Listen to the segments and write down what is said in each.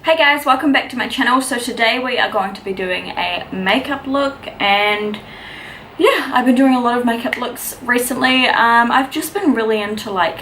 Hey guys, welcome back to my channel. So today we are going to be doing a makeup look, and yeah, I've been doing a lot of makeup looks recently. I've just been really into like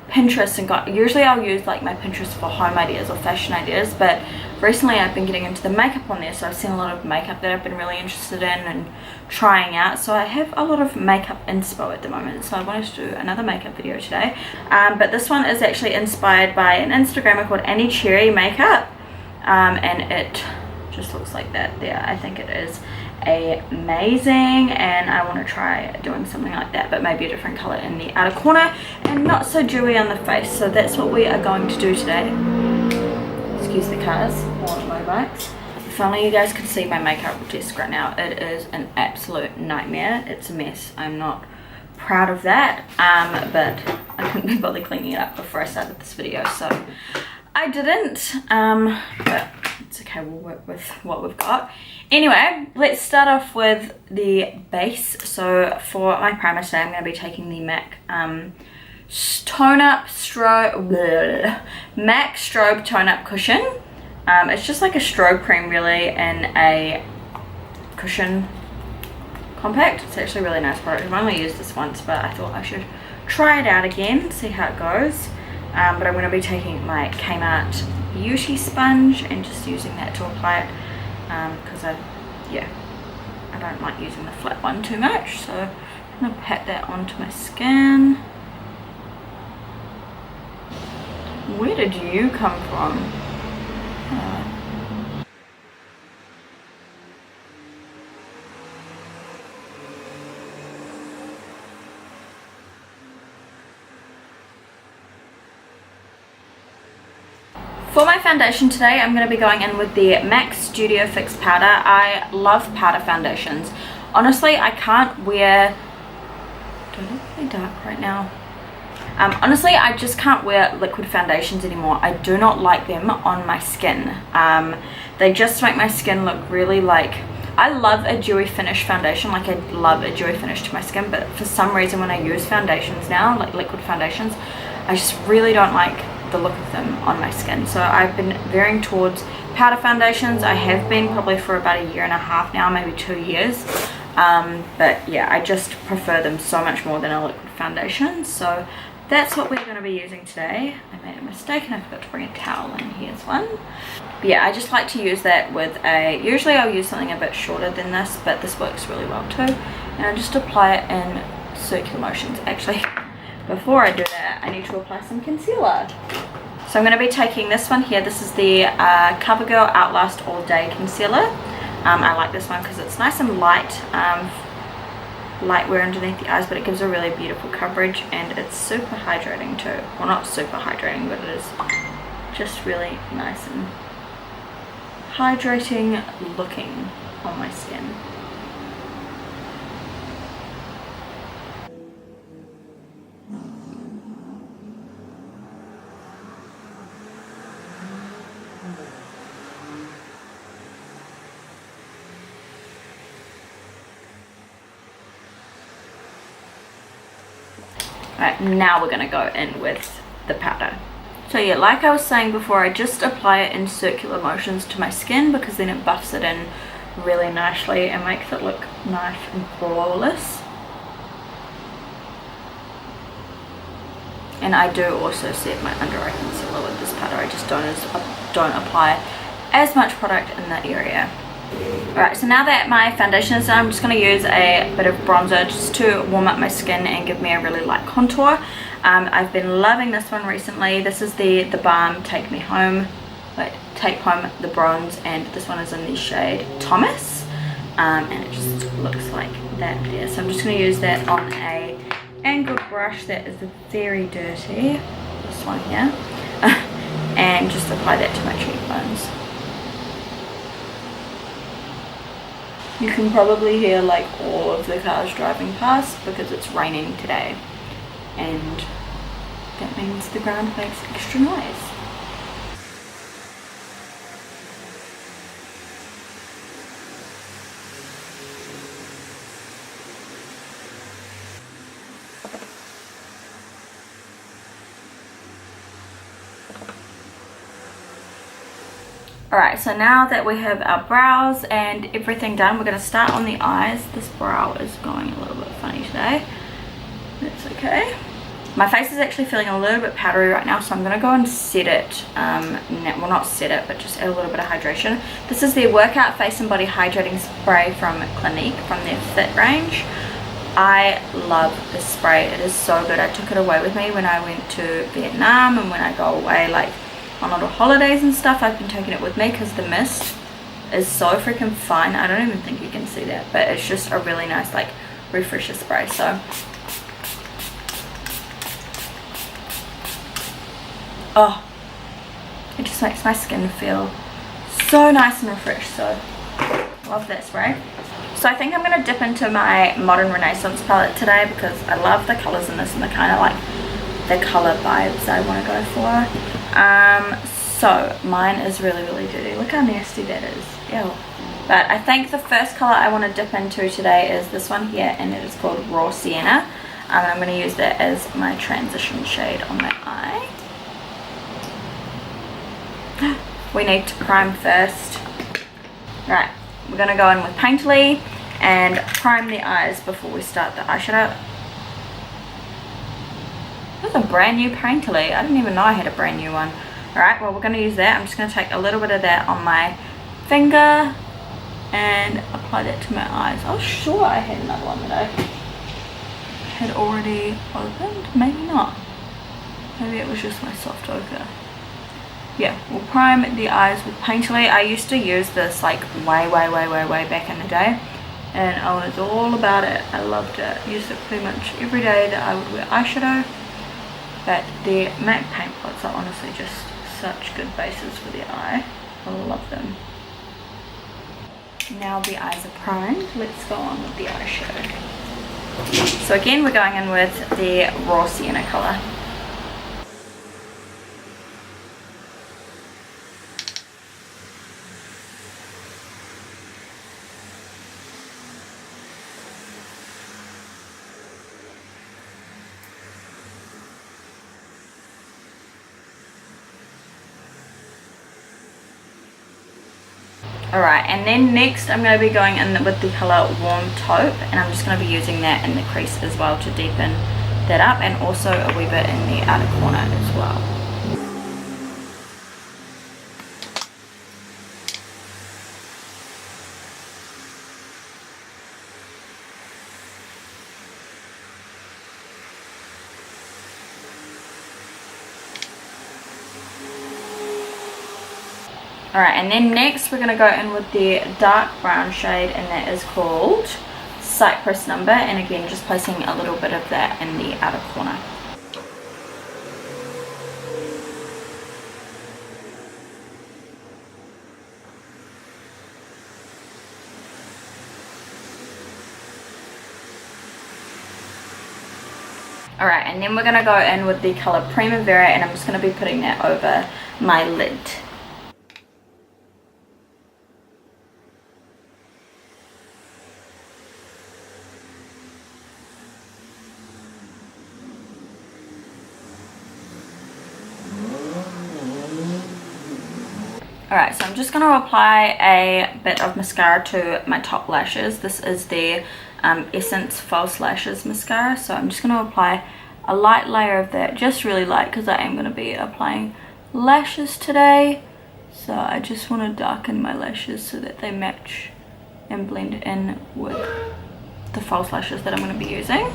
Pinterest and usually I'll use like my Pinterest for home ideas or fashion ideas, but recently I've been getting into the makeup on there, so I've seen a lot of makeup that I've been really interested in and trying out. So I have a lot of makeup inspo at the moment, so I wanted to do another makeup video today, but this one is actually inspired by an Instagrammer called Annie Cherry Makeup. And it just looks like that there. I think it is amazing, and I want to try doing something like that, but maybe a different color in the outer corner and not so dewy on the face. So that's what we are going to do today. Excuse the cars or motorbikes. If only you guys could see my makeup desk right now. It is an absolute nightmare. It's a mess. I'm not proud of that, but I couldn't be bothered cleaning it up before I started this video, so I didn't, but it's okay, we'll work with what we've got. Anyway, let's start off with the base. So for my primer today, I'm going to be taking the MAC MAC Strobe Tone Up Cushion. It's just like a strobe cream really, and a cushion compact. It's actually a really nice product. I've only used this once, but I thought I should try it out again, see how it goes. But I'm going to be taking my Kmart Beauty Sponge and just using that to apply it, because I don't like using the flat one too much. So I'm going to pat that onto my skin. Where did you come from? For my foundation today, I'm going to be going in with the MAC Studio Fix powder. I love powder foundations. Honestly, I can't wear... Do I look really dark right now? Honestly, I just can't wear liquid foundations anymore. I do not like them on my skin. They just make my skin look really like... I love a dewy finish foundation, like I love a dewy finish to my skin, but for some reason when I use foundations now, like liquid foundations, I just really don't like the look of them on my skin. So I've been veering towards powder foundations. I have been probably for about 1.5 years now, maybe 2 years, but yeah, I just prefer them so much more than a liquid foundation. So that's what we're going to be using today. I made a mistake and I forgot to bring a towel, and here's one. But yeah, I just like to use that with usually I'll use something a bit shorter than this, but this works really well too, and I just apply it in circular motions. Actually, before I do that, I need to apply some concealer. So I'm going to be taking this one here. This is the CoverGirl Outlast All Day Concealer. I like this one because it's nice and light, light wear underneath the eyes, but it gives a really beautiful coverage, and it's super hydrating too. Well, not super hydrating, but it is just really nice and hydrating looking on my skin. Alright, now we're going to go in with the powder. So yeah, like I was saying before, I just apply it in circular motions to my skin because then it buffs it in really nicely and makes it look nice and flawless. And I do also set my under eye concealer with this powder. I just don't apply as much product in that area. Alright, so now that my foundation is done, I'm just going to use a bit of bronzer just to warm up my skin and give me a really light contour. I've been loving this one recently. This is the Balm Take Home the Bronze, and this one is in the shade Thomas, and it just looks like that there. So I'm just going to use that on a angled brush that is very dirty, this one here, and just apply that to my cheekbones. You can probably hear like all of the cars driving past because it's raining today, and that means the ground makes extra noise. Alright, so now that we have our brows and everything done, we're going to start on the eyes. This brow is going a little bit funny today. That's okay. My face is actually feeling a little bit powdery right now, so I'm going to go and set it. Well, not set it, but just add a little bit of hydration. This is their Workout Face and Body Hydrating Spray from Clinique, from their Fit range. I love this spray. It is so good. I took it away with me when I went to Vietnam, and when I go away like on little holidays and stuff, I've been taking it with me because the mist is so freaking fine. I don't even think you can see that, but it's just a really nice like refresher spray. So oh, it just makes my skin feel so nice and refreshed. So love that spray. So I think I'm going to dip into my Modern Renaissance palette today because I love the colours in this and the kind of like the colour vibes I want to go for. So mine is really dirty. Look how nasty that is. Ew. But I think the first colour I want to dip into today is this one here, and it is called Raw Sienna. And I'm going to use that as my transition shade on my eye. We need to prime first. Right, we're going to go in with Painterly and prime the eyes before we start the eyeshadow. That's a brand new Painterly. I didn't even know I had a brand new one. Alright, well we're going to use that. I'm just going to take a little bit of that on my finger and apply that to my eyes. I was sure I had another one that I had already opened. Maybe not. Maybe it was just my soft ochre. Yeah, we'll prime the eyes with Painterly. I used to use this like way back in the day, and I was all about it. I loved it. Used it pretty much every day that I would wear eyeshadow. But the MAC paint pots are honestly just such good bases for the eye. I love them. Now the eyes are primed, let's go on with the eyeshadow. So again, we're going in with the Raw Sienna colour. Alright, and then next I'm going to be going in with the colour Warm Taupe, and I'm just going to be using that in the crease as well to deepen that up, and also a wee bit in the outer corner as well. Alright, and then next we're going to go in with the dark brown shade, and that is called Cypress Number, and again just placing a little bit of that in the outer corner. Alright, and then we're going to go in with the colour Primavera, and I'm just going to be putting that over my lid. Alright, so I'm just going to apply a bit of mascara to my top lashes. This is the Essence False Lashes mascara, so I'm just going to apply a light layer of that, just really light, because I am going to be applying lashes today. So I just want to darken my lashes so that they match and blend in with the false lashes that I'm going to be using.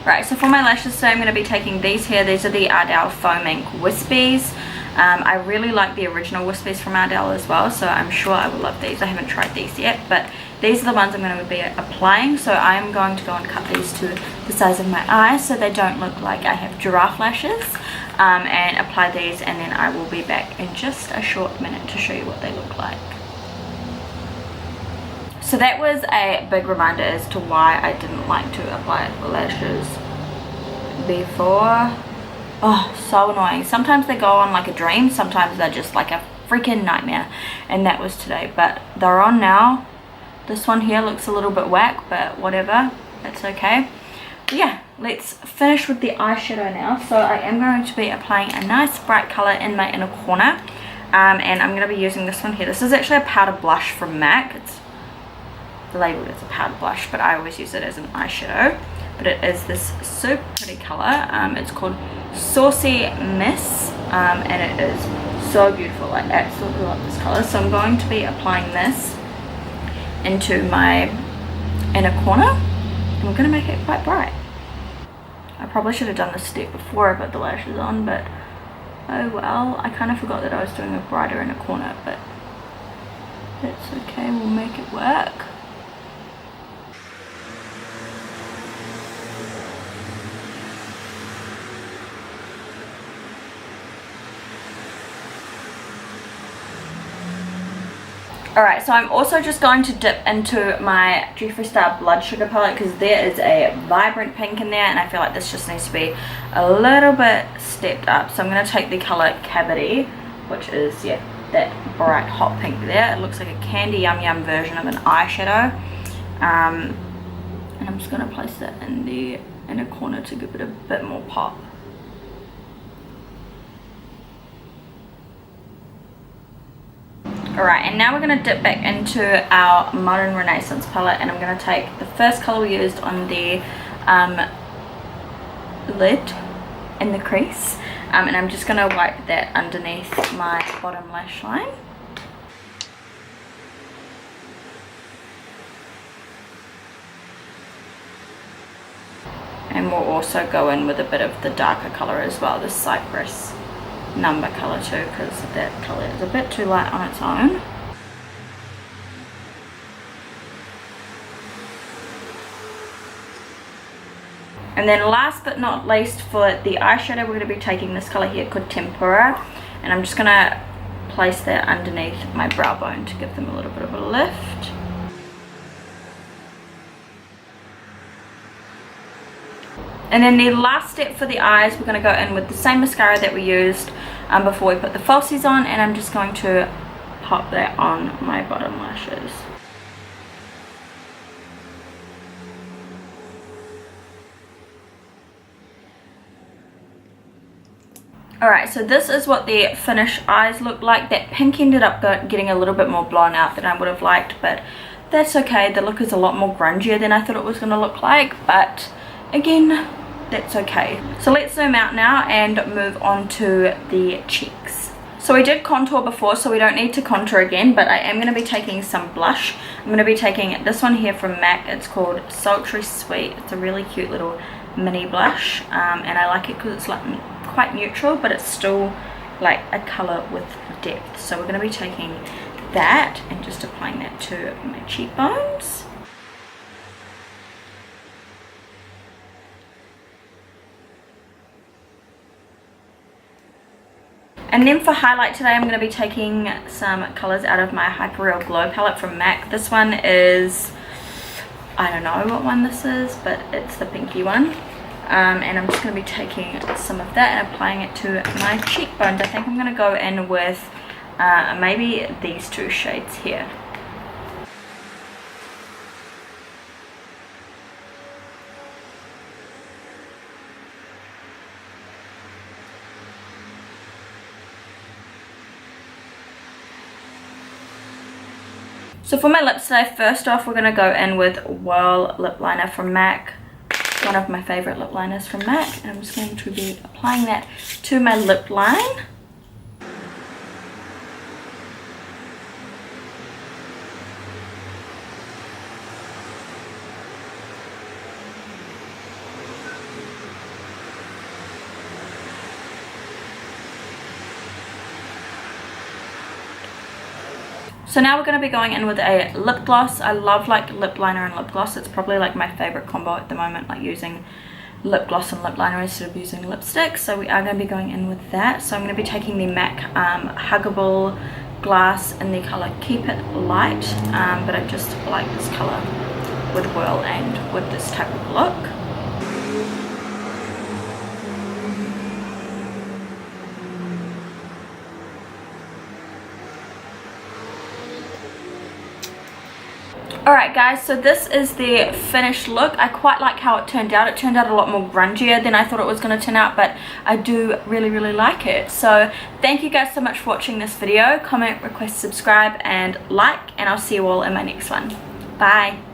Right, so for my lashes today I'm going to be taking these here. These are the Ardell Foam Ink Wispies. I really like the original Wispies from Ardell as well, so I'm sure I will love these. I haven't tried these yet, but these are the ones I'm going to be applying. So I'm going to go and cut these to the size of my eyes so they don't look like I have giraffe lashes, and apply these, and then I will be back in just a short minute to show you what they look like. So that was a big reminder as to why I didn't like to apply lashes before. Oh, so annoying. Sometimes they go on like a dream, sometimes they're just like a freaking nightmare, and that was today. But they're on now. This one here looks a little bit whack, but whatever, that's okay. But yeah, let's finish with the eyeshadow now. So I am going to be applying a nice bright color in my inner corner, and I'm going to be using this one here. This is actually a powder blush from MAC. It's labeled as a powder blush, but I always use it as an eyeshadow. But it is this super pretty color. It's called Saucy Miss, and it is so beautiful. I absolutely love this color. So I'm going to be applying this into my inner corner, and we're going to make it quite bright. I probably should have done this step before I put the lashes on, but oh well. I kind of forgot that I was doing a brighter inner corner, but that's okay, we'll make it work. Alright, so I'm also just going to dip into my Jeffree Star Blood Sugar palette because there is a vibrant pink in there, and I feel like this just needs to be a little bit stepped up. So I'm going to take the color Cavity, which is, yeah, that bright hot pink there. It looks like a candy yum yum version of an eyeshadow. And I'm just going to place that in the inner corner to give it a bit more pop. Alright, and now we're going to dip back into our Modern Renaissance palette, and I'm going to take the first color we used on the lid in the crease, and I'm just going to wipe that underneath my bottom lash line. And we'll also go in with a bit of the darker color as well, the Cypress number color too, because that color is a bit too light on its own. And then last but not least, for the eyeshadow, we're going to be taking this color here called Tempura, and I'm just going to place that underneath my brow bone to give them a little bit of a lift. And then the last step for the eyes, we're going to go in with the same mascara that we used before we put the falsies on, and I'm just going to pop that on my bottom lashes. Alright, so this is what the finished eyes look like. That pink ended up getting a little bit more blown out than I would have liked, but that's okay. The look is a lot more grungier than I thought it was going to look like, but again, that's okay. So let's zoom out now and move on to the cheeks. So we did contour before, so we don't need to contour again, but I am going to be taking some blush. I'm going to be taking this one here from MAC. It's called Sultry Sweet. It's a really cute little mini blush, and I like it because it's like quite neutral, but it's still like a color with depth. So we're going to be taking that and just applying that to my cheekbones. And then for highlight today, I'm going to be taking some colors out of my Hyper Real Glow palette from MAC. This one is, I don't know what one this is, but it's the pinky one. And I'm just going to be taking some of that and applying it to my cheekbones. I think I'm going to go in with maybe these two shades here. So for my lips today, first off, we're going to go in with Whirl Lip Liner from MAC. One of my favorite lip liners from MAC. And I'm just going to be applying that to my lip line. So now we're going to be going in with a lip gloss. I love like lip liner and lip gloss. It's probably like my favorite combo at the moment, like using lip gloss and lip liner instead of using lipstick. So we are going to be going in with that. So I'm going to be taking the MAC Huggable Glass in the color Keep It Light. But I just like this color with Whirl and with this type of look. Alright guys, so this is the finished look. I quite like how it turned out. It turned out a lot more grungier than I thought it was going to turn out, but I do really like it. So thank you guys so much for watching this video. Comment, request, subscribe and like, and I'll see you all in my next one. Bye.